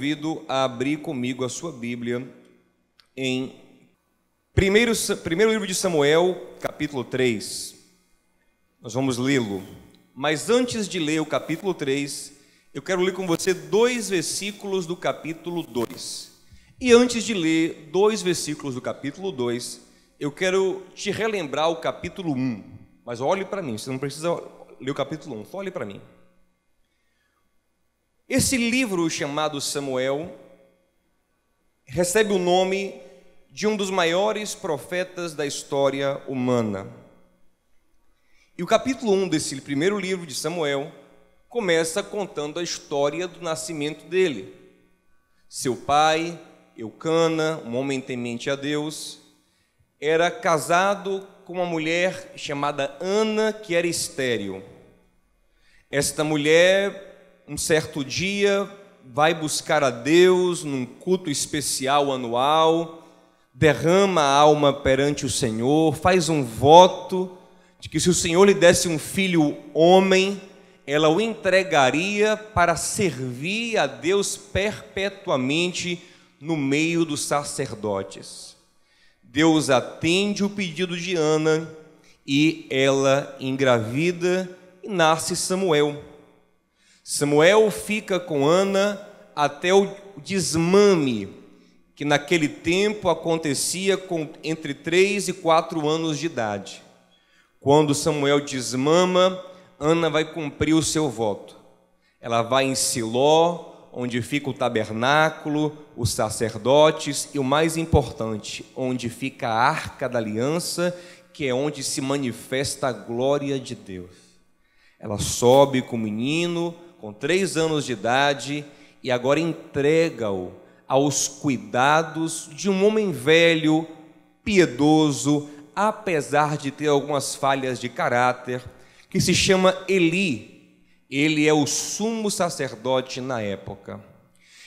convido a abrir comigo a sua Bíblia em primeiro livro de Samuel, capítulo 3. Nós vamos lê-lo. Mas antes de ler o capítulo 3, eu quero ler com você 2 versículos do capítulo 2. E antes de ler 2 versículos do capítulo 2, eu quero te relembrar o capítulo 1. Mas olhe para mim, você não precisa ler o capítulo 1, só olhe para mim. Esse livro chamado Samuel recebe o nome de um dos maiores profetas da história humana. E o capítulo 1 desse primeiro livro de Samuel começa contando a história do nascimento dele. Seu pai, Eucana, um homem temente a Deus, era casado com uma mulher chamada Ana, que era estéril. Esta mulher, um certo dia, vai buscar a Deus num culto especial anual, derrama a alma perante o Senhor, faz um voto de que se o Senhor lhe desse um filho homem, ela o entregaria para servir a Deus perpetuamente no meio dos sacerdotes. Deus atende o pedido de Ana e ela engravida e nasce Samuel. Samuel fica com Ana até o desmame, que naquele tempo acontecia com entre 3 e 4 anos de idade. Quando Samuel desmama, Ana vai cumprir o seu voto. Ela vai em Siló, onde fica o tabernáculo, os sacerdotes e o mais importante, onde fica a Arca da Aliança, que é onde se manifesta a glória de Deus. Ela sobe com o menino, com 3 anos de idade, e agora entrega-o aos cuidados de um homem velho, piedoso, apesar de ter algumas falhas de caráter, que se chama Eli. Ele é o sumo sacerdote na época.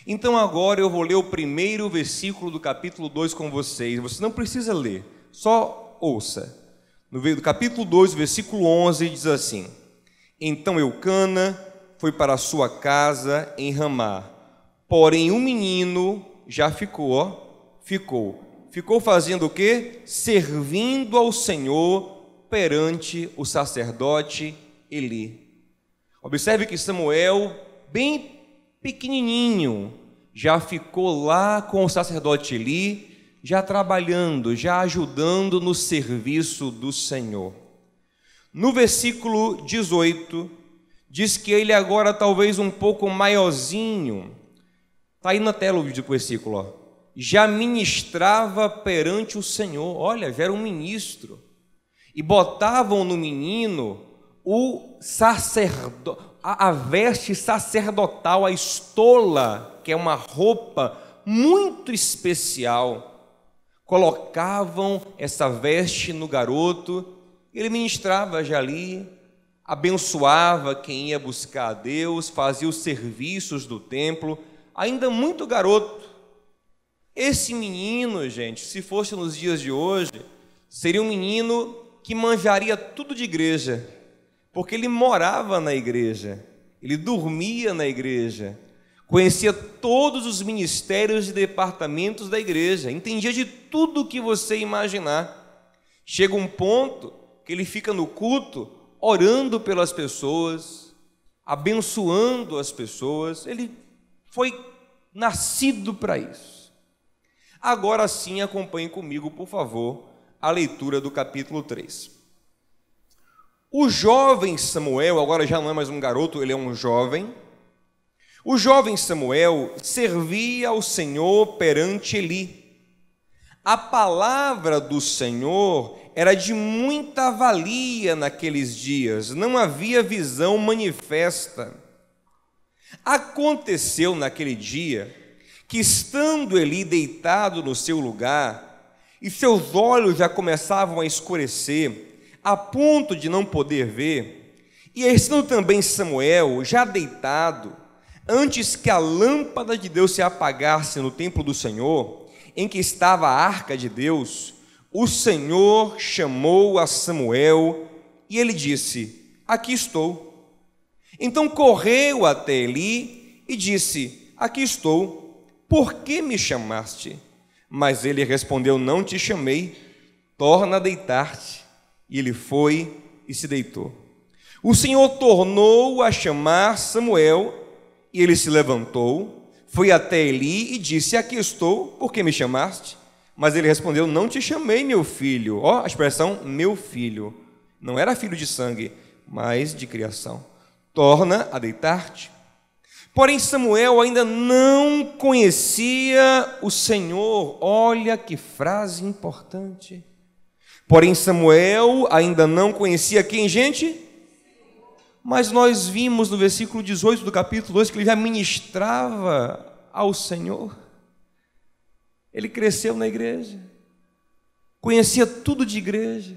Então agora eu vou ler o primeiro versículo do capítulo 2 com vocês. Você não precisa ler, só ouça. No capítulo 2, versículo 11, diz assim: Então Eucana foi para a sua casa em Ramá, porém o menino já ficou fazendo o quê? Servindo ao Senhor perante o sacerdote Eli. Observe que Samuel, bem pequenininho, já ficou lá com o sacerdote Eli, já trabalhando, já ajudando no serviço do Senhor. No versículo 18, diz que ele agora talvez um pouco maiorzinho, está aí na tela o versículo, ó, já ministrava perante o Senhor. Olha, já era um ministro, e botavam no menino a veste sacerdotal, a estola, que é uma roupa muito especial. Colocavam essa veste no garoto, ele ministrava já ali, abençoava quem ia buscar a Deus, fazia os serviços do templo, ainda muito garoto. Esse menino, gente, se fosse nos dias de hoje, seria um menino que manjaria tudo de igreja, porque ele morava na igreja, ele dormia na igreja, conhecia todos os ministérios e departamentos da igreja, entendia de tudo que você imaginar. Chega um ponto que ele fica no culto orando pelas pessoas, abençoando as pessoas. Ele foi nascido para isso. Agora sim, acompanhe comigo, por favor, a leitura do capítulo 3. O jovem Samuel, agora já não é mais um garoto, ele é um jovem. O jovem Samuel servia ao Senhor perante Eli. A palavra do Senhor era de muita valia naqueles dias, não havia visão manifesta. Aconteceu naquele dia que, estando Eli deitado no seu lugar, e seus olhos já começavam a escurecer, a ponto de não poder ver, e estando também Samuel já deitado, antes que a lâmpada de Deus se apagasse no templo do Senhor, em que estava a arca de Deus, o Senhor chamou a Samuel e ele disse: aqui estou. Então correu até Eli e disse: aqui estou. por que me chamaste? Mas ele respondeu: não te chamei, torna a deitar-te. E ele foi e se deitou. O Senhor tornou a chamar Samuel, e ele se levantou, foi até Eli e disse: aqui estou, por que me chamaste? Mas ele respondeu: não te chamei, meu filho. Ó, a expressão meu filho. Não era filho de sangue, mas de criação. Torna a deitar-te. Porém, Samuel ainda não conhecia o Senhor. Olha que frase importante. Porém, Samuel ainda não conhecia quem, gente? Mas nós vimos no versículo 18 do capítulo 2 que ele já ministrava ao Senhor. Ele cresceu na igreja, conhecia tudo de igreja,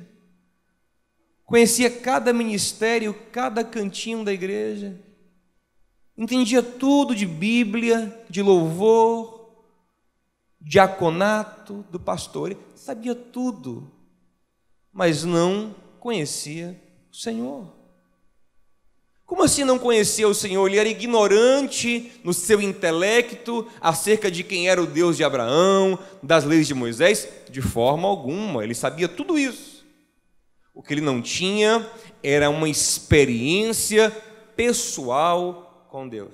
conhecia cada ministério, cada cantinho da igreja, entendia tudo de Bíblia, de louvor, diaconato, do pastor, ele sabia tudo, mas não conhecia o Senhor. Como assim não conhecia o Senhor? Ele era ignorante no seu intelecto acerca de quem era o Deus de Abraão, das leis de Moisés? De forma alguma, ele sabia tudo isso. O que ele não tinha era uma experiência pessoal com Deus.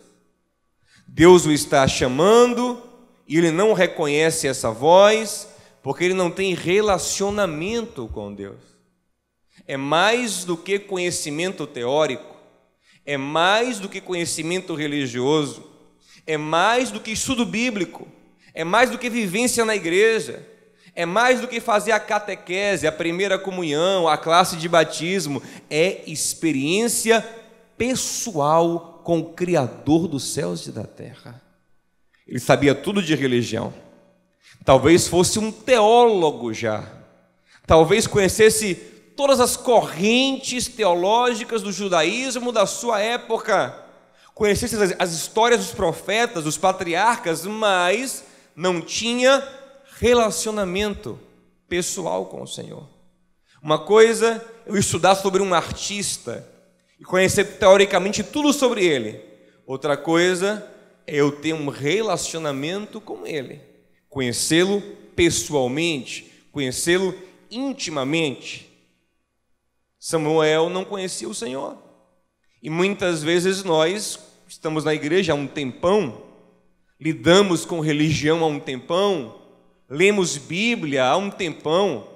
Deus o está chamando e ele não reconhece essa voz porque ele não tem relacionamento com Deus. É mais do que conhecimento teórico. É mais do que conhecimento religioso, é mais do que estudo bíblico, é mais do que vivência na igreja, é mais do que fazer a catequese, a primeira comunhão, a classe de batismo, é experiência pessoal com o Criador dos céus e da terra. Ele sabia tudo de religião, talvez fosse um teólogo já, talvez conhecesse todas as correntes teológicas do judaísmo da sua época, conhecesse as histórias dos profetas, dos patriarcas, mas não tinha relacionamento pessoal com o Senhor. Uma coisa é eu estudar sobre um artista e conhecer teoricamente tudo sobre ele. Outra coisa é eu ter um relacionamento com ele, conhecê-lo pessoalmente, conhecê-lo intimamente. Samuel não conhecia o Senhor. E muitas vezes nós estamos na igreja há um tempão, lidamos com religião há um tempão, lemos Bíblia há um tempão,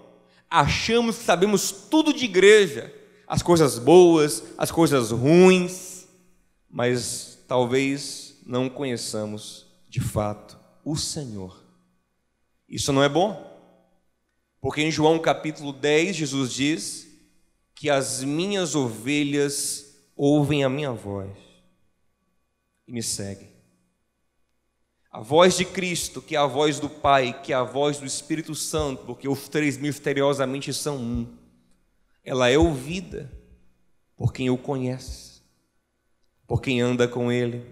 achamos que sabemos tudo de igreja, as coisas boas, as coisas ruins, mas talvez não conheçamos de fato o Senhor. Isso não é bom, porque em João capítulo 10, Jesus diz que as minhas ovelhas ouvem a minha voz e me seguem. A voz de Cristo, que é a voz do Pai, que é a voz do Espírito Santo, porque os três misteriosamente são um, ela é ouvida por quem o conhece, por quem anda com Ele.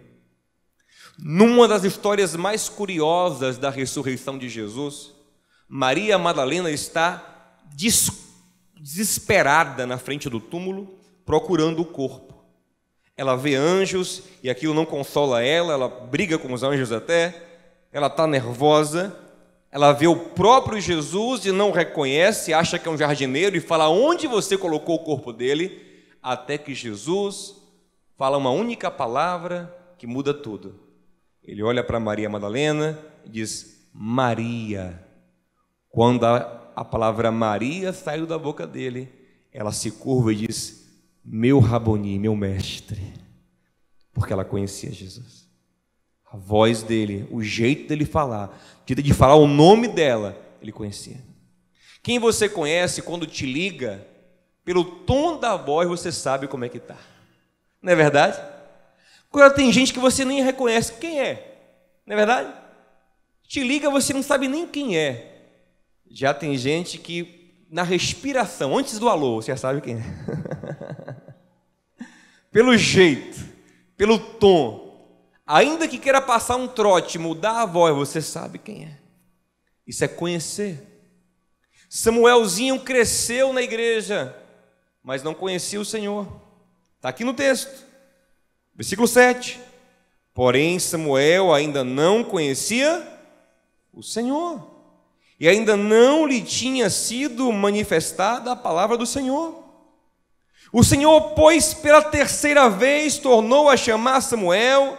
Numa das histórias mais curiosas da ressurreição de Jesus, Maria Madalena está desesperada na frente do túmulo, procurando o corpo. Ela vê anjos e aquilo não consola ela, ela briga com os anjos até, ela está nervosa, ela vê o próprio Jesus e não reconhece, acha que é um jardineiro e fala: onde você colocou o corpo dele? Até que Jesus fala uma única palavra que muda tudo. Ele olha para Maria Madalena e diz: Maria. Quando a palavra Maria saiu da boca dele, ela se curva e diz: meu Raboni, meu mestre, porque ela conhecia Jesus. A voz dele, o jeito dele falar, de falar o nome dela, ele conhecia. Quem você conhece, quando te liga, pelo tom da voz você sabe como é que está. Não é verdade? Quando tem gente que você nem reconhece quem é, não é verdade? Te liga, você não sabe nem quem é. Já tem gente que na respiração, antes do alô, você já sabe quem é. Pelo jeito, pelo tom, ainda que queira passar um trote, mudar a voz, você sabe quem é. Isso é conhecer. Samuelzinho cresceu na igreja, mas não conhecia o Senhor. Está aqui no texto, versículo 7. Porém, Samuel ainda não conhecia o Senhor, e ainda não lhe tinha sido manifestada a palavra do Senhor. O Senhor, pois, pela terceira vez tornou a chamar Samuel.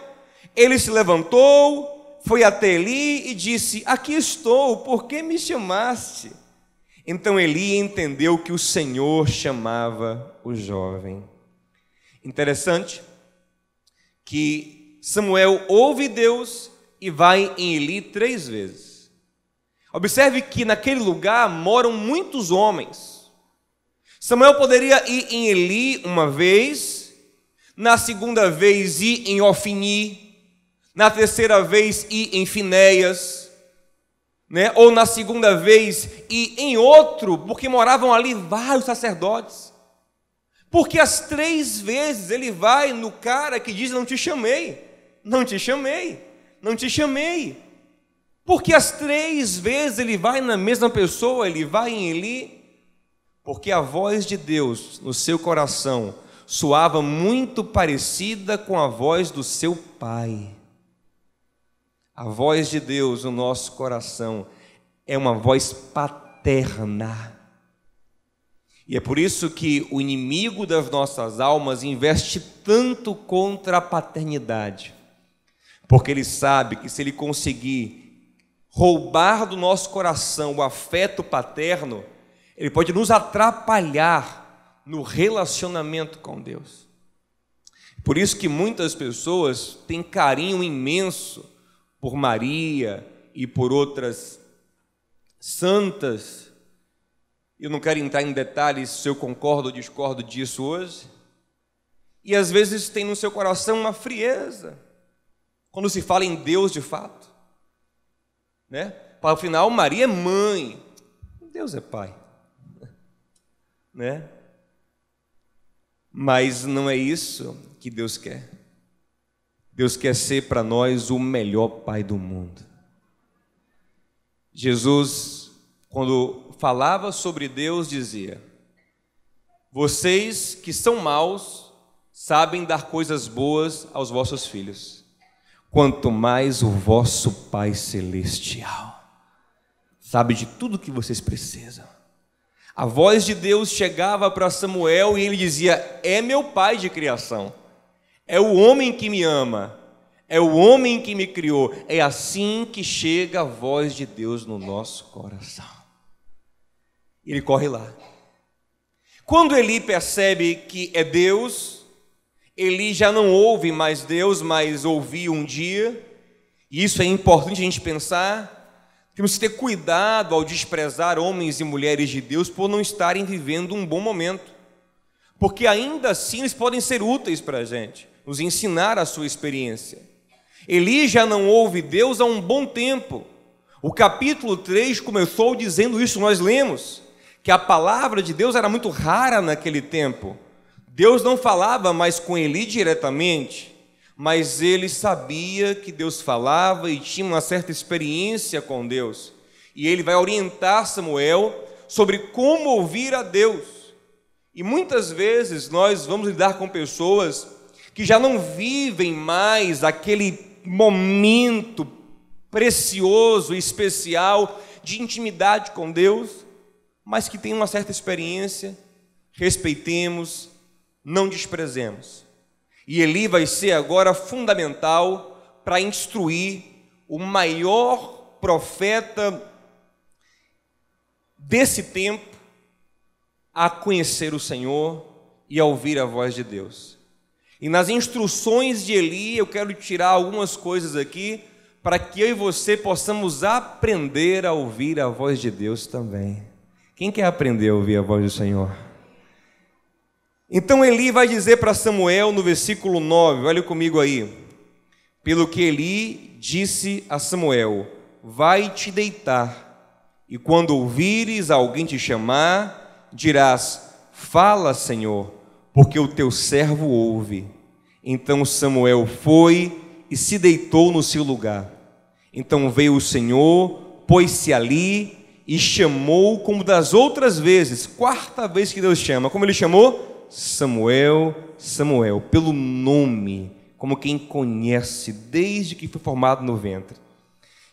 Ele se levantou, foi até Eli e disse: aqui estou, por que me chamaste? Então Eli entendeu que o Senhor chamava o jovem. Interessante que Samuel ouve Deus e vai em Eli 3 vezes. Observe que naquele lugar moram muitos homens. Samuel poderia ir em Eli uma vez, na segunda vez ir em Ofni, na terceira vez ir em Finéias, né? Ou na segunda vez ir em outro, porque moravam ali vários sacerdotes. Porque as 3 vezes ele vai no cara que diz: não te chamei, não te chamei, não te chamei. Porque as 3 vezes ele vai na mesma pessoa, ele vai em Eli, porque a voz de Deus no seu coração soava muito parecida com a voz do seu pai. A voz de Deus no nosso coração é uma voz paterna. E é por isso que o inimigo das nossas almas investe tanto contra a paternidade, porque ele sabe que se ele conseguir roubar do nosso coração o afeto paterno, ele pode nos atrapalhar no relacionamento com Deus. Por isso que muitas pessoas têm carinho imenso por Maria e por outras santas. Eu não quero entrar em detalhes se eu concordo ou discordo disso hoje. E às vezes tem no seu coração uma frieza quando se fala em Deus de fato, né? Para o final, Maria é mãe, Deus é pai, né? Mas não é isso que Deus quer. Deus quer ser para nós o melhor pai do mundo. Jesus, quando falava sobre Deus, dizia: vocês que são maus sabem dar coisas boas aos vossos filhos, quanto mais o vosso Pai Celestial sabe de tudo que vocês precisam. A voz de Deus chegava para Samuel e ele dizia: é meu pai de criação, é o homem que me ama, é o homem que me criou. É assim que chega a voz de Deus no nosso coração. Ele corre lá. Quando Eli percebe que é Deus, Eli já não ouve mais Deus, mas ouviu um dia. E isso é importante a gente pensar. Temos que ter cuidado ao desprezar homens e mulheres de Deus por não estarem vivendo um bom momento, porque ainda assim eles podem ser úteis para a gente, nos ensinar a sua experiência. Eli já não ouve Deus há um bom tempo. O capítulo 3 começou dizendo isso, nós lemos que a palavra de Deus era muito rara naquele tempo. Deus não falava mais com Eli diretamente, mas ele sabia que Deus falava e tinha uma certa experiência com Deus. E ele vai orientar Samuel sobre como ouvir a Deus. E muitas vezes nós vamos lidar com pessoas que já não vivem mais aquele momento precioso e especial de intimidade com Deus, mas que tem uma certa experiência. Respeitemos, não desprezemos. E Eli vai ser agora fundamental para instruir o maior profeta desse tempo a conhecer o Senhor e a ouvir a voz de Deus. E nas instruções de Eli eu quero tirar algumas coisas aqui para que eu e você possamos aprender a ouvir a voz de Deus também. Quem quer aprender a ouvir a voz do Senhor? Então Eli vai dizer para Samuel no versículo 9, olha comigo aí: pelo que Eli disse a Samuel: vai te deitar, e quando ouvires alguém te chamar, dirás: fala, Senhor, porque o teu servo ouve. Então Samuel foi e se deitou no seu lugar. Então veio o Senhor, pôs-se ali e chamou como das outras vezes. 4ª vez que Deus chama. Como ele chamou? Samuel, Samuel, pelo nome como quem conhece desde que foi formado no ventre.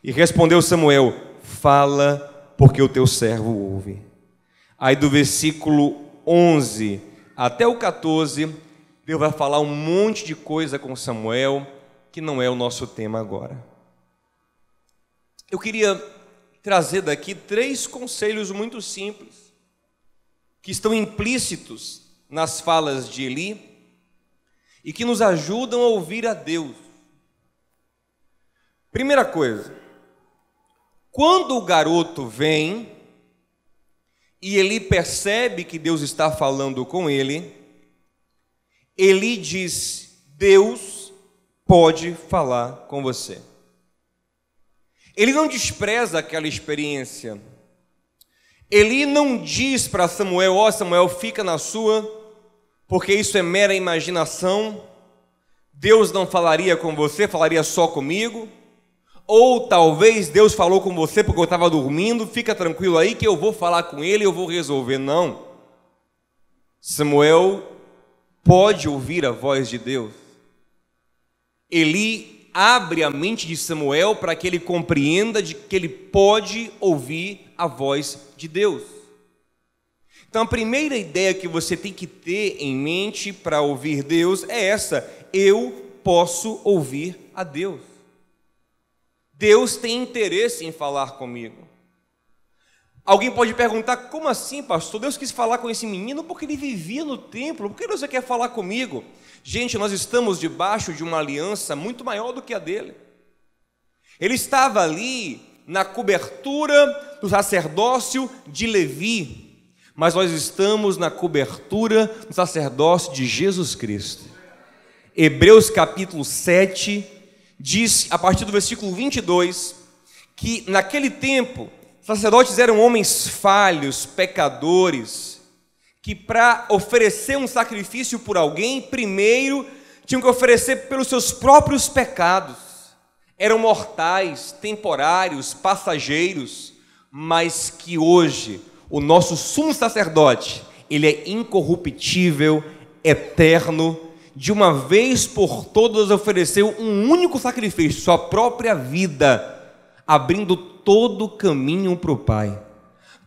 E respondeu Samuel: fala, porque o teu servo ouve. Aí do versículo 11 até o 14, Deus vai falar um monte de coisa com Samuel, que não é o nosso tema agora. Eu queria trazer daqui 3 conselhos muito simples, que estão implícitos nas falas de Eli, e que nos ajudam a ouvir a Deus. Primeira coisa, quando o garoto vem, e Eli percebe que Deus está falando com ele, Eli diz: Deus pode falar com você. Ele não despreza aquela experiência. Eli não diz para Samuel: ó Samuel, fica na sua, porque isso é mera imaginação. Deus não falaria com você, falaria só comigo. Ou talvez Deus falou com você porque eu estava dormindo, fica tranquilo aí que eu vou falar com ele e eu vou resolver. Não. Samuel pode ouvir a voz de Deus. Eli abre a mente de Samuel para que ele compreenda de que ele pode ouvir a voz de Deus. Então a primeira ideia que você tem que ter em mente para ouvir Deus é essa: eu posso ouvir a Deus. Deus tem interesse em falar comigo. Alguém pode perguntar: como assim, pastor? Deus quis falar com esse menino porque ele vivia no templo, por que você quer falar comigo? Gente, nós estamos debaixo de uma aliança muito maior do que a dele. Ele estava ali na cobertura do sacerdócio de Levi, mas nós estamos na cobertura do sacerdócio de Jesus Cristo. Hebreus capítulo 7 diz, a partir do versículo 22, que naquele tempo sacerdotes eram homens falhos, pecadores, que para oferecer um sacrifício por alguém, primeiro tinham que oferecer pelos seus próprios pecados. Eram mortais, temporários, passageiros, mas que hoje o nosso sumo sacerdote, ele é incorruptível, eterno, de uma vez por todas ofereceu um único sacrifício, sua própria vida, abrindo todo o caminho para o Pai,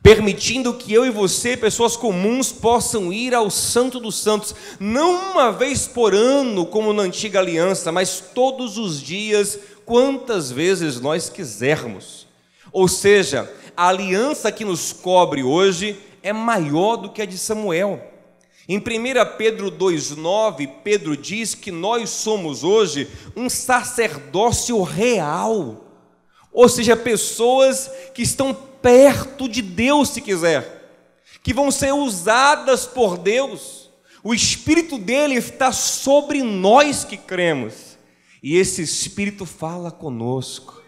permitindo que eu e você, pessoas comuns, possam ir ao Santo dos Santos, não uma vez por ano, como na antiga aliança, mas todos os dias, quantas vezes nós quisermos. Ou seja, a aliança que nos cobre hoje é maior do que a de Samuel. Em 1 Pedro 2,9, Pedro diz que nós somos hoje um sacerdócio real, ou seja, pessoas que estão perto de Deus, se quiser, que vão ser usadas por Deus. O Espírito dele está sobre nós que cremos, e esse Espírito fala conosco.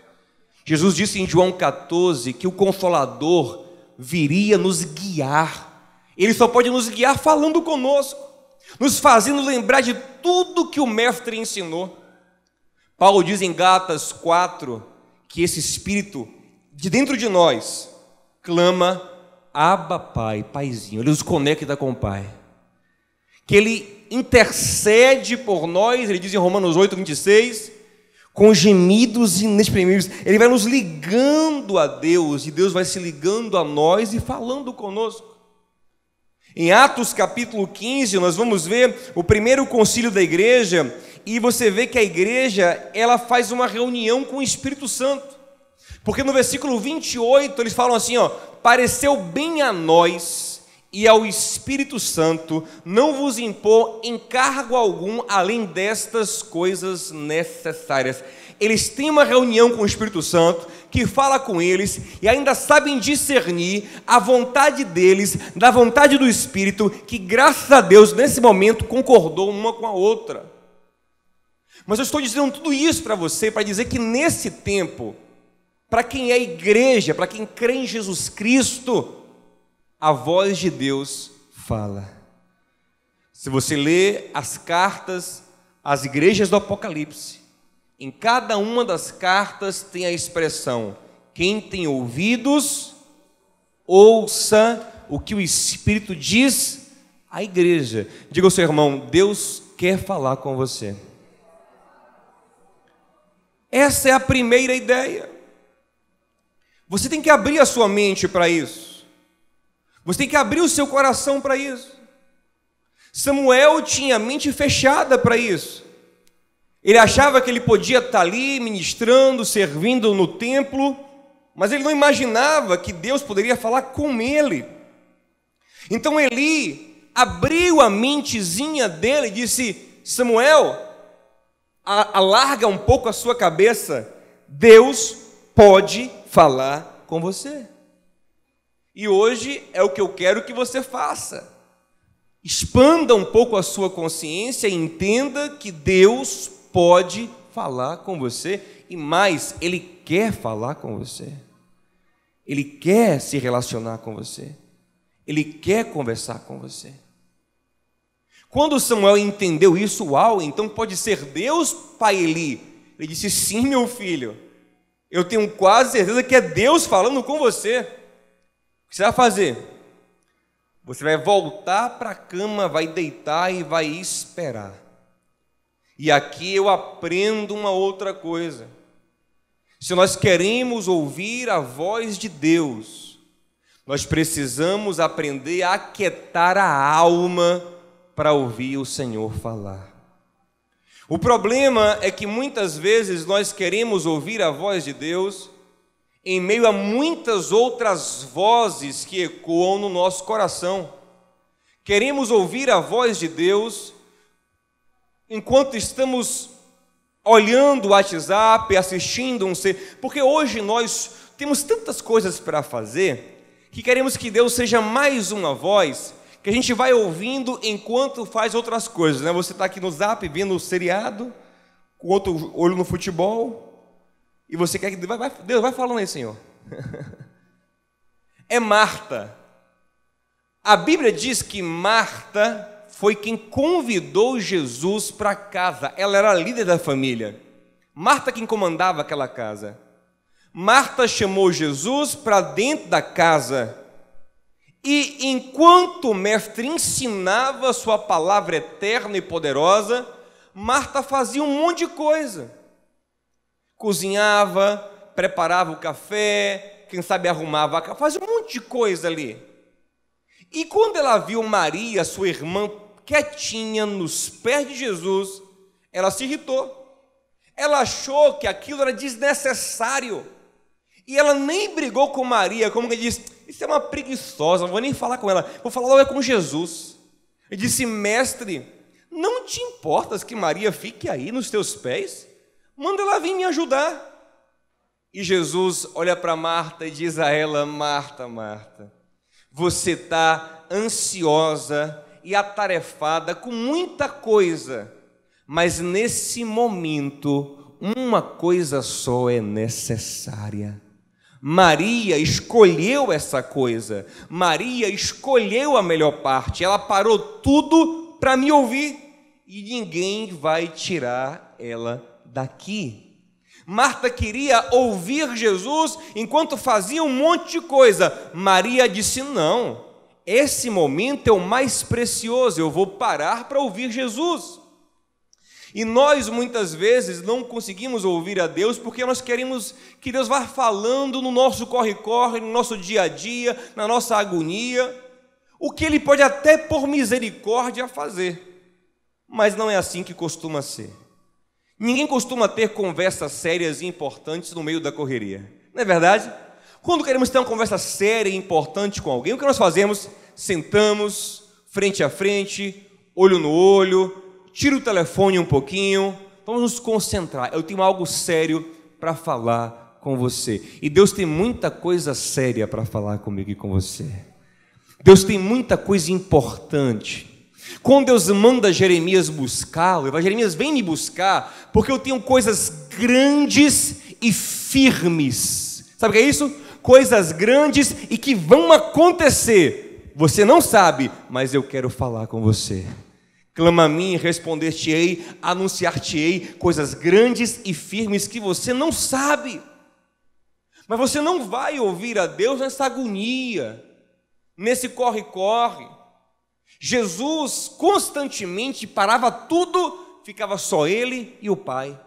Jesus disse em João 14 que o Consolador viria nos guiar. Ele só pode nos guiar falando conosco, nos fazendo lembrar de tudo que o Mestre ensinou. Paulo diz em Gálatas 4 que esse Espírito de dentro de nós clama: Abba, Pai, Paizinho. Ele nos conecta com o Pai, que Ele intercede por nós. Ele diz em Romanos 8:26, com gemidos inexprimíveis. Ele vai nos ligando a Deus, e Deus vai se ligando a nós e falando conosco. Em Atos capítulo 15, nós vamos ver o primeiro concílio da igreja, e você vê que a igreja, ela faz uma reunião com o Espírito Santo, porque no versículo 28, eles falam assim, pareceu bem a nós e ao Espírito Santo não vos impor encargo algum além destas coisas necessárias. Eles têm uma reunião com o Espírito Santo, que fala com eles, e ainda sabem discernir a vontade deles, da vontade do Espírito, que graças a Deus, nesse momento, concordou uma com a outra. Mas eu estou dizendo tudo isso para você, para dizer que nesse tempo, para quem é igreja, para quem crê em Jesus Cristo, a voz de Deus fala. Se você lê as cartas às igrejas do Apocalipse, em cada uma das cartas tem a expressão: quem tem ouvidos, ouça o que o Espírito diz à igreja. Diga ao seu irmão: Deus quer falar com você. Essa é a primeira ideia. Você tem que abrir a sua mente para isso. Você tem que abrir o seu coração para isso. Samuel tinha a mente fechada para isso. Ele achava que ele podia estar ali ministrando, servindo no templo, mas ele não imaginava que Deus poderia falar com ele. Então Eli abriu a mentezinha dele e disse: Samuel, alarga um pouco a sua cabeça, Deus pode falar com você. E hoje é o que eu quero que você faça. Expanda um pouco a sua consciência e entenda que Deus pode falar com você, e mais, Ele quer falar com você. Ele quer se relacionar com você. Ele quer conversar com você. Quando Samuel entendeu isso, uau, então pode ser Deus, pai Eli. Ele disse: sim, meu filho, eu tenho quase certeza que é Deus falando com você. O que você vai fazer? Você vai voltar para a cama, vai deitar e vai esperar. E aqui eu aprendo uma outra coisa. Se nós queremos ouvir a voz de Deus, nós precisamos aprender a aquietar a alma para ouvir o Senhor falar. O problema é que muitas vezes nós queremos ouvir a voz de Deus em meio a muitas outras vozes que ecoam no nosso coração. Queremos ouvir a voz de Deus enquanto estamos olhando o WhatsApp, assistindo porque hoje nós temos tantas coisas para fazer que queremos que Deus seja mais uma voz que a gente vai ouvindo enquanto faz outras coisas, né? Você está aqui no Zap vendo o seriado, com outro olho no futebol, e você quer que Deus vai falando aí, Senhor. É Marta. A Bíblia diz que Marta foi quem convidou Jesus para casa. Ela era a líder da família. Marta quem comandava aquela casa. Marta chamou Jesus para dentro da casa. E enquanto o mestre ensinava sua palavra eterna e poderosa, Marta fazia um monte de coisa. Cozinhava, preparava o café, quem sabe arrumava a casa, fazia um monte de coisa ali. E quando ela viu Maria, sua irmã, quietinha nos pés de Jesus, ela se irritou. Ela achou que aquilo era desnecessário. E ela nem brigou com Maria, como que disse: isso é uma preguiçosa, não vou nem falar com ela, vou falar logo com Jesus. Ele disse: mestre, não te importas que Maria fique aí nos teus pés? Manda ela vir me ajudar. E Jesus olha para Marta e diz a ela: Marta, Marta, você está ansiosa e atarefada com muita coisa, mas nesse momento uma coisa só é necessária. Maria escolheu essa coisa, Maria escolheu a melhor parte, ela parou tudo para me ouvir, e ninguém vai tirar ela daqui. Marta queria ouvir Jesus enquanto fazia um monte de coisa. Maria disse: não, esse momento é o mais precioso, eu vou parar para ouvir Jesus. E nós muitas vezes não conseguimos ouvir a Deus porque nós queremos que Deus vá falando no nosso corre-corre, no nosso dia a dia, na nossa agonia, o que Ele pode até por misericórdia fazer, mas não é assim que costuma ser. Ninguém costuma ter conversas sérias e importantes no meio da correria, não é verdade? Quando queremos ter uma conversa séria e importante com alguém, o que nós fazemos? Sentamos frente a frente, olho no olho, tira o telefone um pouquinho, vamos nos concentrar. Eu tenho algo sério para falar com você. E Deus tem muita coisa séria para falar comigo e com você. Deus tem muita coisa importante. Quando Deus manda Jeremias buscá-lo, ele vai: Jeremias, vem me buscar, porque eu tenho coisas grandes e firmes. Sabe o que é isso? Coisas grandes e que vão acontecer. Você não sabe, mas eu quero falar com você. Clama a mim, responder-te-ei, anunciar-te-ei coisas grandes e firmes que você não sabe. Mas você não vai ouvir a Deus nessa agonia, nesse corre-corre. Jesus constantemente parava tudo, ficava só Ele e o Pai.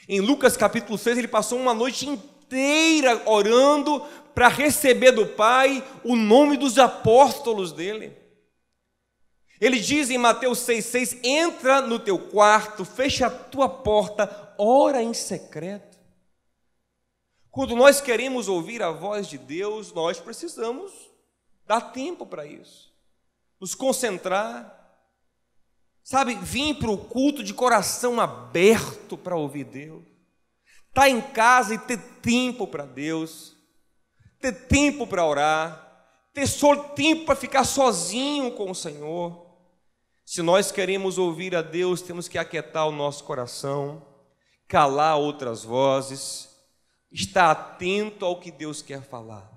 Em Lucas capítulo 6, ele passou uma noite inteira orando para receber do Pai o nome dos apóstolos dele. Ele diz em Mateus 6,6: entra no teu quarto, fecha a tua porta, ora em secreto. Quando nós queremos ouvir a voz de Deus, nós precisamos dar tempo para isso, nos concentrar, sabe, vir para o culto de coração aberto para ouvir Deus, estar em casa e ter tempo para Deus, ter tempo para orar, ter só tempo para ficar sozinho com o Senhor. Se nós queremos ouvir a Deus, temos que aquietar o nosso coração, calar outras vozes, estar atento ao que Deus quer falar.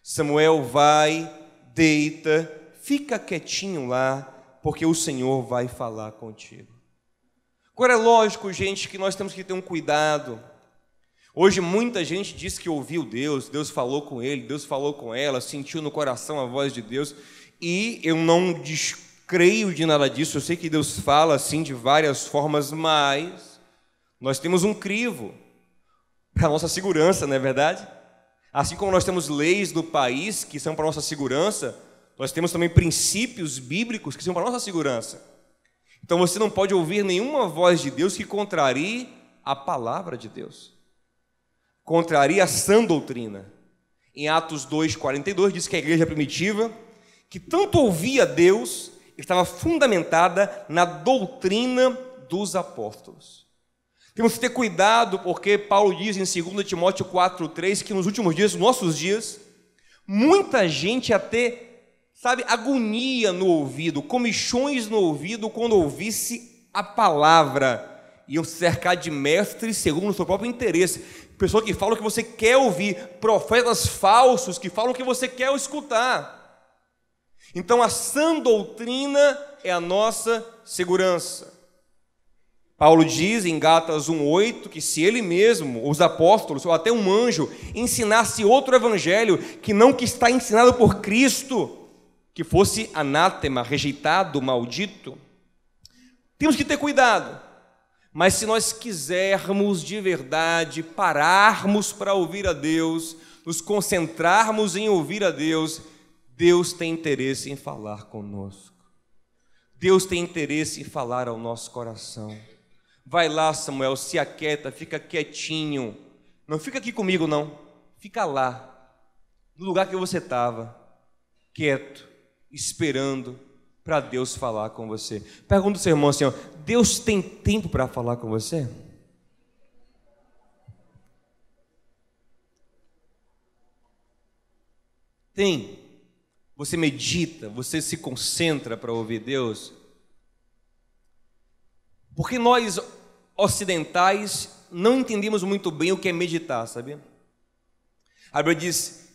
Samuel vai, deita, fica quietinho lá, porque o Senhor vai falar contigo. Agora é lógico, gente, que nós temos que ter um cuidado. Hoje muita gente diz que ouviu Deus, Deus falou com ele, Deus falou com ela, sentiu no coração a voz de Deus, e eu não descreio de nada disso. Eu sei que Deus fala assim de várias formas, mas nós temos um crivo para a nossa segurança, não é verdade? Assim como nós temos leis do país que são para a nossa segurança, nós temos também princípios bíblicos que são para a nossa segurança. Então você não pode ouvir nenhuma voz de Deus que contrarie a palavra de Deus, contraria a sã doutrina. Em Atos 2,42 diz que a igreja primitiva, que tanto ouvia Deus, estava fundamentada na doutrina dos apóstolos. Temos que ter cuidado, porque Paulo diz em 2 Timóteo 4,3 que nos últimos dias, nos nossos dias, muita gente até, sabe, agonia no ouvido, comichões no ouvido quando ouvisse a palavra. Iam se cercar de mestres segundo o seu próprio interesse. Pessoas que falam o que você quer ouvir, profetas falsos que falam o que você quer escutar. Então a sã doutrina é a nossa segurança. Paulo diz em Gálatas 1,8 que se ele mesmo, os apóstolos, ou até um anjo, ensinasse outro evangelho que não que está ensinado por Cristo, que fosse anátema, rejeitado, maldito. Temos que ter cuidado. Mas se nós quisermos de verdade pararmos para ouvir a Deus, nos concentrarmos em ouvir a Deus, Deus tem interesse em falar conosco. Deus tem interesse em falar ao nosso coração. Vai lá, Samuel, se aquieta, fica quietinho. Não fica aqui comigo, não. Fica lá, no lugar que você estava, quieto, esperando para Deus falar com você. Pergunta ao seu irmão assim, ó, Deus tem tempo para falar com você? Tem. Você medita, você se concentra para ouvir Deus? Porque nós ocidentais não entendemos muito bem o que é meditar, sabia? A Bíblia diz,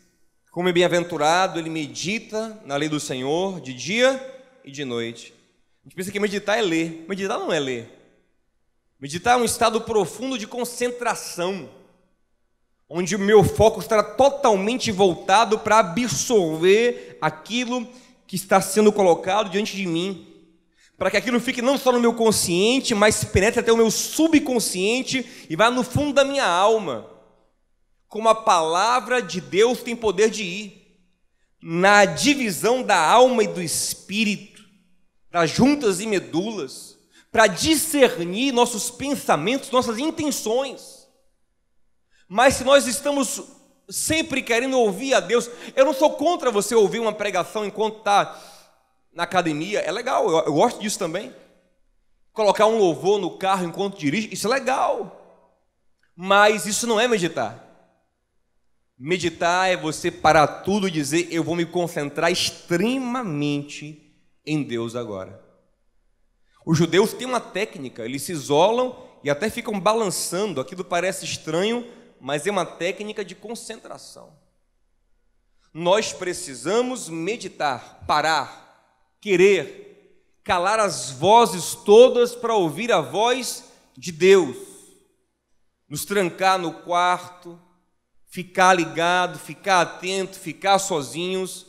como é bem-aventurado, ele medita na lei do Senhor de dia e de noite. A gente pensa que meditar é ler. Meditar não é ler. Meditar é um estado profundo de concentração, onde o meu foco estará totalmente voltado para absorver aquilo que está sendo colocado diante de mim, para que aquilo fique não só no meu consciente, mas penetre até o meu subconsciente e vá no fundo da minha alma. Como a palavra de Deus tem poder de ir na divisão da alma e do espírito, das juntas e medulas, para discernir nossos pensamentos, nossas intenções. Mas se nós estamos sempre querendo ouvir a Deus, eu não sou contra você ouvir uma pregação enquanto está na academia, é legal, eu gosto disso também. Colocar um louvor no carro enquanto dirige, isso é legal. Mas isso não é meditar. Meditar é você parar tudo e dizer, eu vou me concentrar extremamente em Deus agora. Os judeus têm uma técnica, eles se isolam e até ficam balançando, aquilo parece estranho, mas é uma técnica de concentração. Nós precisamos meditar, parar, querer, calar as vozes todas para ouvir a voz de Deus, nos trancar no quarto, ficar ligado, ficar atento, ficar sozinhos,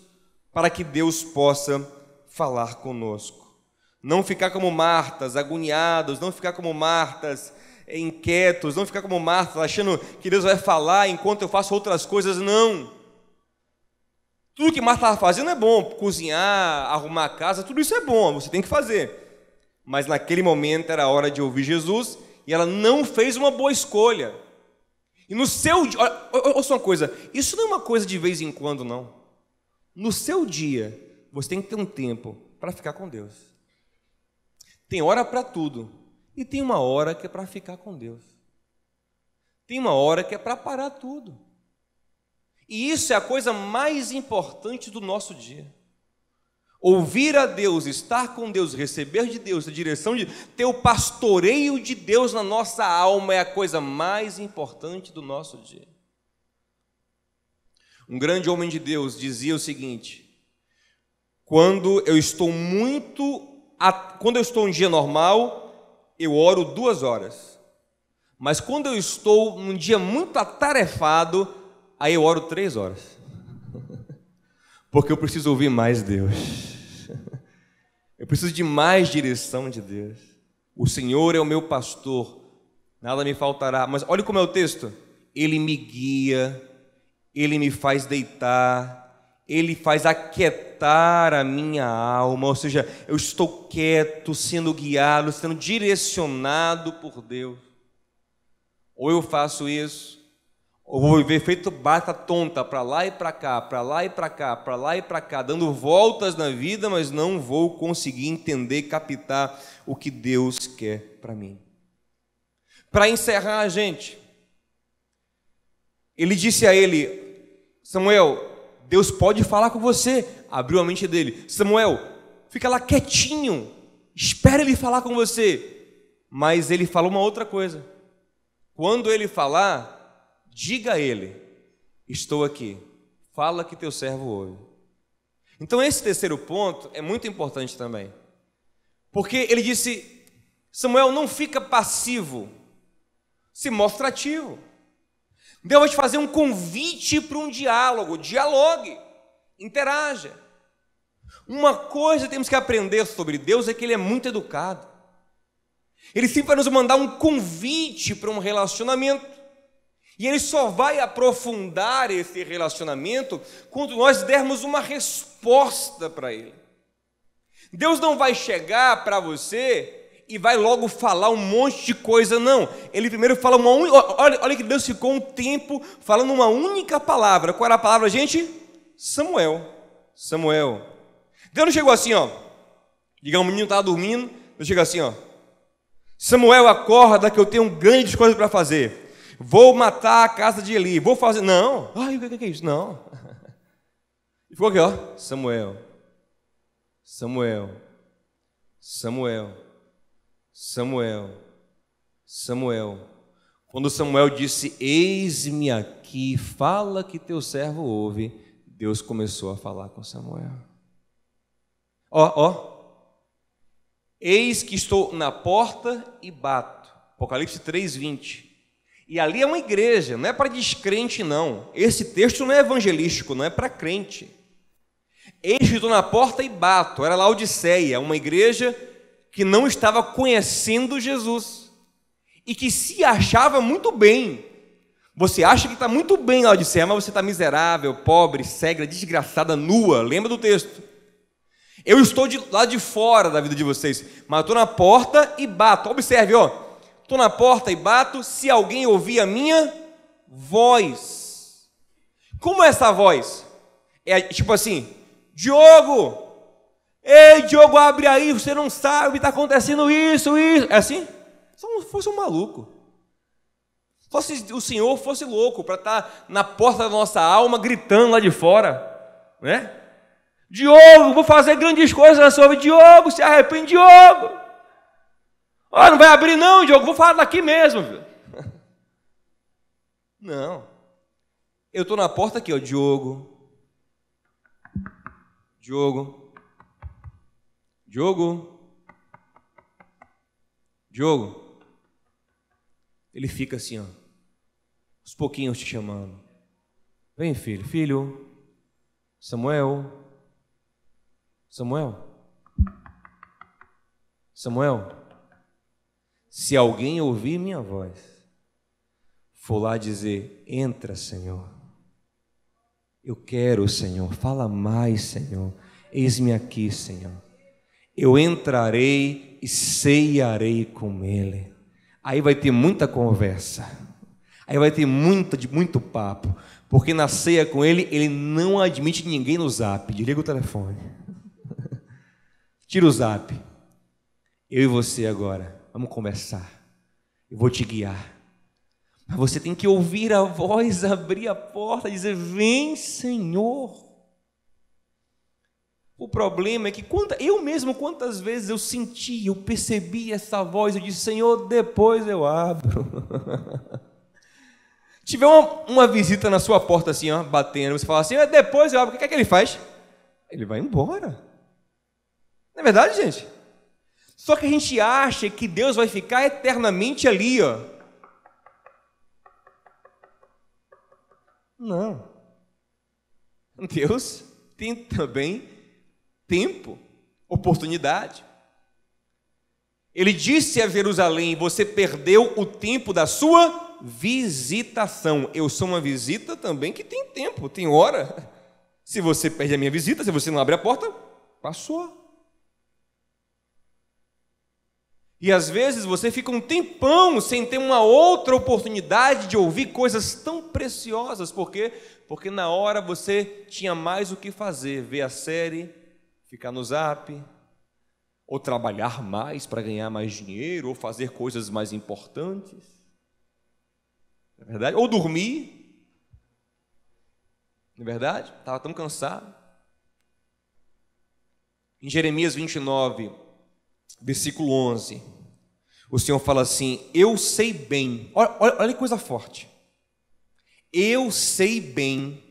para que Deus possa falar conosco. Não ficar como Martas, agoniados, não ficar como Martas, inquietos, não ficar como Marta, achando que Deus vai falar enquanto eu faço outras coisas, não. Tudo que Marta estava fazendo é bom, cozinhar, arrumar a casa, tudo isso é bom, você tem que fazer. Mas naquele momento era a hora de ouvir Jesus e ela não fez uma boa escolha. E no seu dia, ouça uma coisa, isso não é uma coisa de vez em quando, não. No seu dia, você tem que ter um tempo para ficar com Deus. Tem hora para tudo. E tem uma hora que é para ficar com Deus. Tem uma hora que é para parar tudo. E isso é a coisa mais importante do nosso dia. Ouvir a Deus, estar com Deus, receber de Deus, a direção de ter o pastoreio de Deus na nossa alma é a coisa mais importante do nosso dia. Um grande homem de Deus dizia o seguinte: quando eu estou um dia normal, eu oro 2 horas. Mas quando eu estou num dia muito atarefado, aí eu oro 3 horas. Porque eu preciso ouvir mais Deus. Eu preciso de mais direção de Deus. O Senhor é o meu pastor, nada me faltará. Mas olha como é o texto. Ele me guia, Ele me faz deitar, Ele faz aquietar a minha alma. Ou seja, eu estou quieto, sendo guiado, sendo direcionado por Deus. Ou eu faço isso, ou vou viver feito barca tonta, para lá e para cá, para lá e para cá, para lá e para cá, dando voltas na vida, mas não vou conseguir entender, captar o que Deus quer para mim. Para encerrar, gente, ele disse a ele: Samuel, Deus pode falar com você. Abriu a mente dele: Samuel, fica lá quietinho, espera ele falar com você. Mas ele falou uma outra coisa: quando ele falar, diga a ele: estou aqui, fala que teu servo ouve. Então esse terceiro ponto é muito importante também, porque ele disse: Samuel, não fica passivo, se mostra ativo. Deus vai te fazer um convite para um diálogo, dialogue, interaja. Uma coisa que temos que aprender sobre Deus é que Ele é muito educado. Ele sempre vai nos mandar um convite para um relacionamento. E Ele só vai aprofundar esse relacionamento quando nós dermos uma resposta para Ele. Deus não vai chegar para você e vai logo falar um monte de coisa, não. Ele primeiro fala uma única... Olha que Deus ficou um tempo falando uma única palavra. Qual era a palavra, gente? Samuel. Samuel. Deus não chegou assim, ó. Digamos, o menino estava dormindo, Deus chega assim, ó. Samuel, acorda que eu tenho grandes coisas para fazer. Vou matar a casa de Eli, vou fazer... Não. Ai, o que é isso? Não. E ficou aqui, ó. Samuel. Samuel. Samuel. Samuel. Samuel. Quando Samuel disse: eis-me aqui, fala que teu servo ouve, Deus começou a falar com Samuel. Ó. Eis que estou na porta e bato. Apocalipse 3:20. E ali é uma igreja, não é para descrente, não. Esse texto não é evangelístico, não é para crente. Eis que estou na porta e bato. Era Laodiceia, uma igreja que não estava conhecendo Jesus e que se achava muito bem. Você acha que está muito bem, Laodiceia, mas você está miserável, pobre, cega, desgraçada, nua. Lembra do texto? Eu estou lá de fora da vida de vocês, mas estou na porta e bato. Observe, ó. Estou na porta e bato, se alguém ouvir a minha voz. Como é essa voz? É tipo assim: Diogo, ei, Diogo, abre aí, você não sabe, está acontecendo isso. É assim? Só não fosse um maluco. Só se o Senhor fosse louco para estar na porta da nossa alma gritando lá de fora, né? Diogo, vou fazer grandes coisas na sua vida. Diogo, se arrepende, Diogo. Ó, não vai abrir não, Diogo, vou falar daqui mesmo, viu? Não. Eu estou na porta aqui, ó, Diogo. Ele fica assim, ó, aos pouquinhos te chamando. Vem, filho. Filho. Samuel. Se alguém ouvir minha voz, for lá dizer: entra, Senhor. Eu quero, Senhor. Fala mais, Senhor. Eis-me aqui, Senhor. Eu entrarei e ceiarei com Ele. Aí vai ter muita conversa. Aí vai ter muito papo. Porque na ceia com Ele, Ele não admite ninguém no zap. Desliga o telefone. Tira o zap. Eu e você agora, vamos conversar. Eu vou te guiar. Mas você tem que ouvir a voz, abrir a porta e dizer: vem, Senhor. O problema é que eu mesmo, quantas vezes eu senti, eu percebi essa voz, eu disse: Senhor, depois eu abro. Tiver uma visita na sua porta assim, ó, batendo, você fala assim: depois eu abro, o que é que ele faz? Ele vai embora. Não é verdade, gente? Só que a gente acha que Deus vai ficar eternamente ali, ó. Não. Deus tem também tempo, oportunidade. Ele disse a Jerusalém: você perdeu o tempo da sua visitação. Eu sou uma visita também que tem tempo, tem hora. Se você perde a minha visita, se você não abre a porta, passou. E às vezes você fica um tempão sem ter uma outra oportunidade de ouvir coisas tão preciosas. Por quê? Porque na hora você tinha mais o que fazer: ver a série, ficar no zap, ou trabalhar mais para ganhar mais dinheiro, ou fazer coisas mais importantes. Não é verdade? Ou dormir. Não é verdade? Estava tão cansado. Em Jeremias 29, versículo 11, o Senhor fala assim: eu sei bem, olha que coisa forte, eu sei bem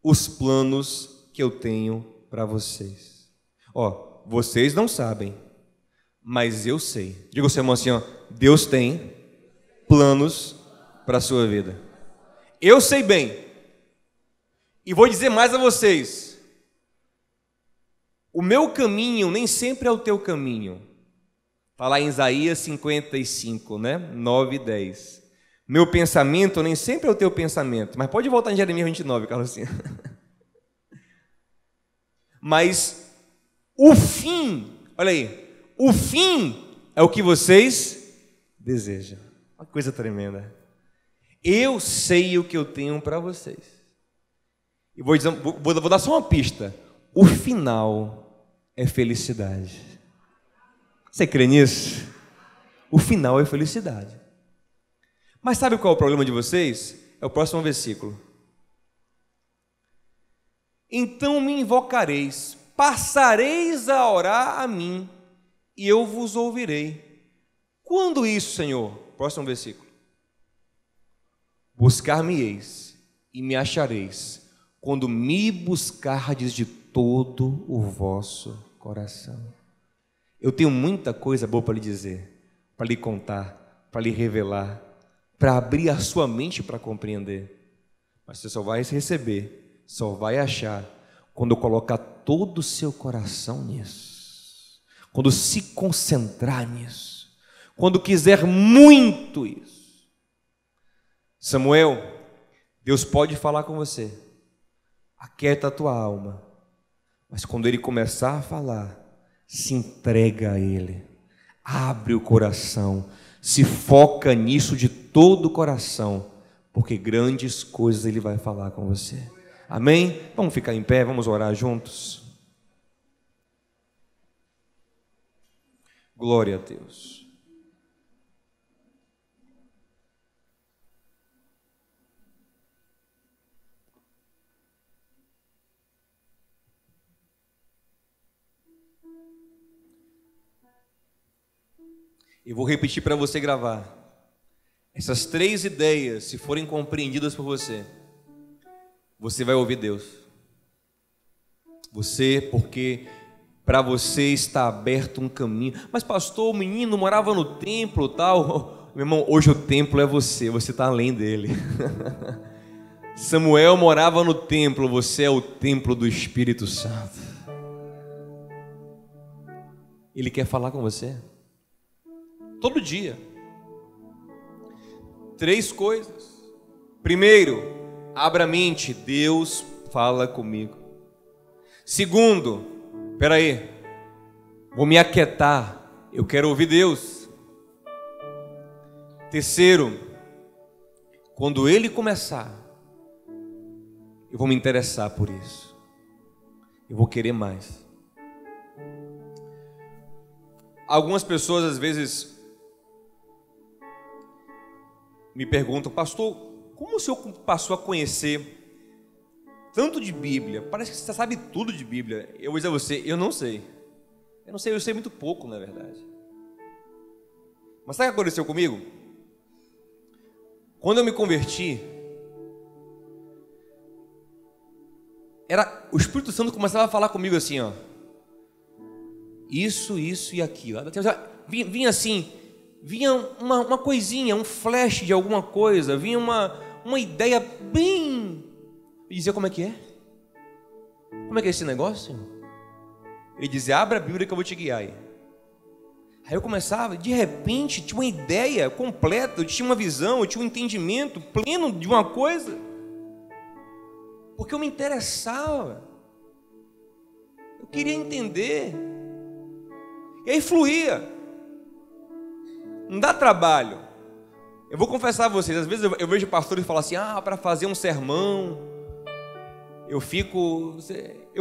os planos que eu tenho para vocês. Vocês não sabem, mas eu sei. Diga ao seu irmão assim: Deus tem planos para a sua vida. Eu sei bem. E vou dizer mais a vocês: o meu caminho nem sempre é o teu caminho. Está lá em Isaías 55, 9 e 10. Meu pensamento nem sempre é o teu pensamento. Mas pode voltar em Jeremias 29, Carlosinha. Mas o fim, olha aí, o fim é o que vocês desejam. Uma coisa tremenda. Eu sei o que eu tenho para vocês. E vou dar só uma pista: o final é felicidade. Você crê nisso? O final é felicidade. Mas sabe qual é o problema de vocês? É o próximo versículo. Então me invocareis, passareis a orar a mim, e eu vos ouvirei. Quando isso, Senhor? Próximo versículo. Buscar-me-eis e me achareis, quando me buscardes de todo o vosso coração. Eu tenho muita coisa boa para lhe dizer, para lhe contar, para lhe revelar, para abrir a sua mente para compreender. Mas você só vai receber, só vai achar quando colocar todo o seu coração nisso, quando se concentrar nisso, quando quiser muito isso. Samuel, Deus pode falar com você, aquieta a tua alma, mas quando Ele começar a falar, se entrega a Ele, abre o coração, se foca nisso de todo o coração, porque grandes coisas Ele vai falar com você. Amém? Vamos ficar em pé, vamos orar juntos. Glória a Deus. Eu vou repetir para você gravar. Essas 3 ideias, se forem compreendidas por você, você vai ouvir Deus. Porque para você está aberto um caminho. Mas pastor, o menino morava no templo tal. Meu irmão, hoje o templo é você está além dele. Samuel morava no templo, você é o templo do Espírito Santo. Ele quer falar com você todo dia. 3 coisas. Primeiro, abra a mente, Deus fala comigo. Segundo, espera aí, vou me aquietar, eu quero ouvir Deus. Terceiro, quando Ele começar, eu vou me interessar por isso, eu vou querer mais. Algumas pessoas às vezes me perguntam: pastor, como o senhor passou a conhecer tanto de Bíblia? Parece que você sabe tudo de Bíblia. Eu vou dizer a você, eu não sei. Eu sei muito pouco, na verdade. Mas sabe o que aconteceu comigo? Quando eu me converti, o Espírito Santo começava a falar comigo assim, ó. Isso e aquilo. Vinha assim, vinha uma coisinha, um flash de alguma coisa, vinha uma ideia bem... E dizia: como é que é? Como é que é esse negócio, Senhor? Ele dizia: abra a Bíblia que eu vou te guiar aí. Aí eu começava, de repente, tinha uma ideia completa, eu tinha uma visão, eu tinha um entendimento pleno de uma coisa, porque eu me interessava, eu queria entender, e aí fluía, não dá trabalho. Eu vou confessar a vocês, às vezes eu vejo pastores falar assim: para fazer um sermão, eu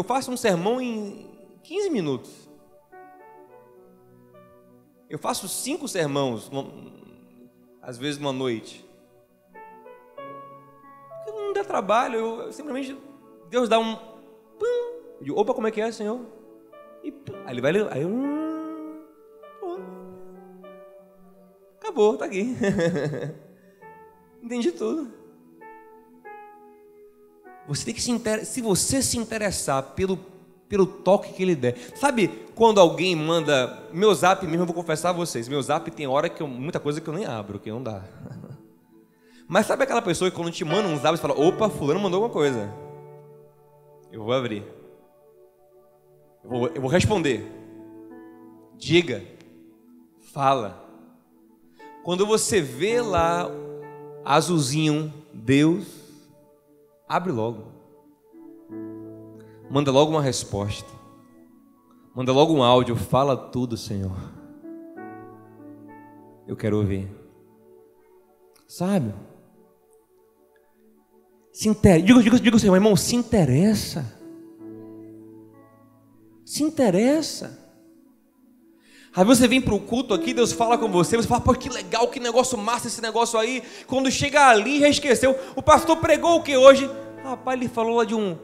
faço um sermão em 15 minutos. Eu faço 5 sermões, às vezes numa noite. Porque não dá trabalho, eu simplesmente, Deus dá um... Eu digo: opa, como é que é, Senhor? E aí ele vai... Aí acabou, tá aqui. Entendi tudo. Você tem que se você se interessar pelo toque que Ele der. Sabe quando alguém manda... Meu zap mesmo, eu vou confessar a vocês, meu zap tem hora que muita coisa que eu nem abro, que não dá. Mas sabe aquela pessoa que quando te manda um zap, você fala: opa, fulano mandou alguma coisa, eu vou abrir, eu vou responder. Diga, fala. Quando você vê lá azulzinho, Deus, abre logo, manda logo uma resposta, manda logo um áudio, fala tudo, Senhor, eu quero ouvir. Sabe? Diga Senhor, irmão, se interessa. Se interessa. Aí você vem para o culto aqui, Deus fala com você, você fala: pô, que legal, que negócio massa esse negócio aí. Quando chega ali, já esqueceu. O pastor pregou o que hoje? Rapaz, ele falou lá de um...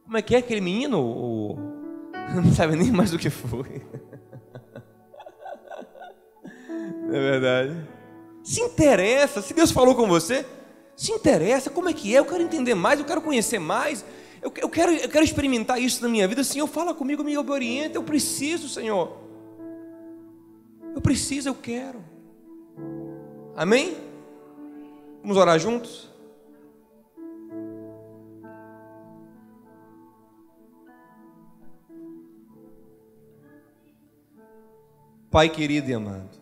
Como é que é aquele menino? Não sabe nem mais o que foi. Não é verdade? Se interessa. Se Deus falou com você, se interessa. Como é que é? Eu quero entender mais, eu quero conhecer mais. Eu quero experimentar isso na minha vida. Senhor, fala comigo, me orienta. Eu preciso, Senhor. Eu preciso, eu quero. Amém? Vamos orar juntos? Pai querido e amado,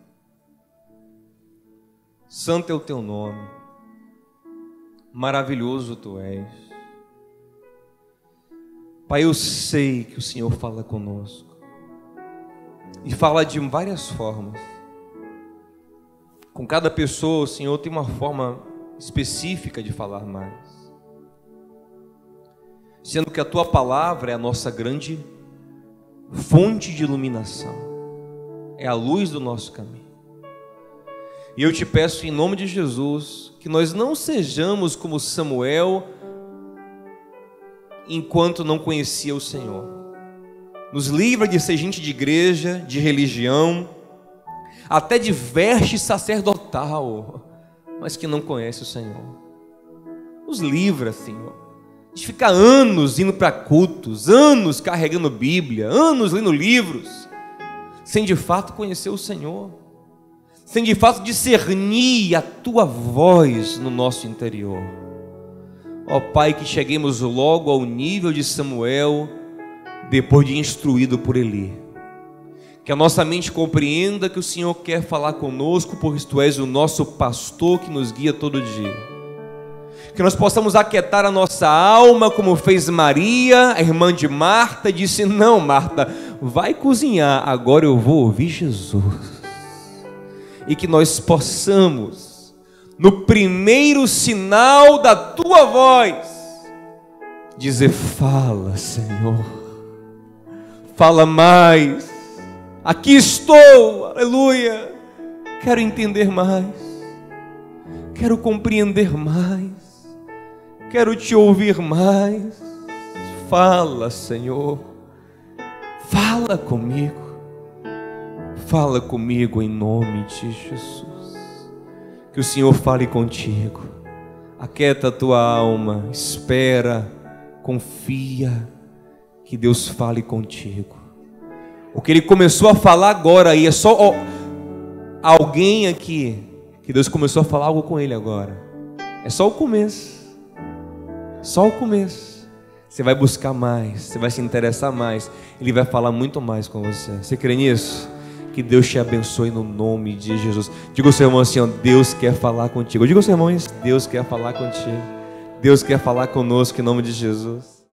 santo é o teu nome, maravilhoso tu és. Pai, eu sei que o Senhor fala conosco e fala de várias formas. Com cada pessoa o Senhor tem uma forma específica de falar mais, sendo que a tua palavra é a nossa grande fonte de iluminação, é a luz do nosso caminho. E eu te peço em nome de Jesus que nós não sejamos como Samuel enquanto não conhecia o Senhor. Nos livra de ser gente de igreja, de religião, até de veste sacerdotal, mas que não conhece o Senhor. Nos livra, Senhor, de ficar anos indo para cultos, anos carregando Bíblia, anos lendo livros, sem de fato conhecer o Senhor, sem de fato discernir a tua voz no nosso interior. Ó Pai, que cheguemos logo ao nível de Samuel, depois de instruído por Eli. Que a nossa mente compreenda que o Senhor quer falar conosco, porque Tu és o nosso pastor que nos guia todo dia. Que nós possamos aquietar a nossa alma, como fez Maria, a irmã de Marta, disse: não, Marta, vai cozinhar, agora eu vou ouvir Jesus. E que nós possamos, no primeiro sinal da Tua voz, dizer: fala, Senhor, fala mais, aqui estou, aleluia, quero entender mais, quero compreender mais, quero Te ouvir mais. Fala, Senhor, fala comigo em nome de Jesus. Que o Senhor fale contigo. Aquieta a tua alma, espera, confia que Deus fale contigo. O que Ele começou a falar agora aí é só alguém aqui que Deus começou a falar algo com ele agora. É só o começo. Só o começo. Você vai buscar mais, você vai se interessar mais, Ele vai falar muito mais com você. Você crê nisso? Que Deus te abençoe no nome de Jesus. Diga ao seu irmão assim, ó, Deus quer falar contigo. Diga ao seu irmão isso, Deus quer falar contigo. Deus quer falar conosco em nome de Jesus.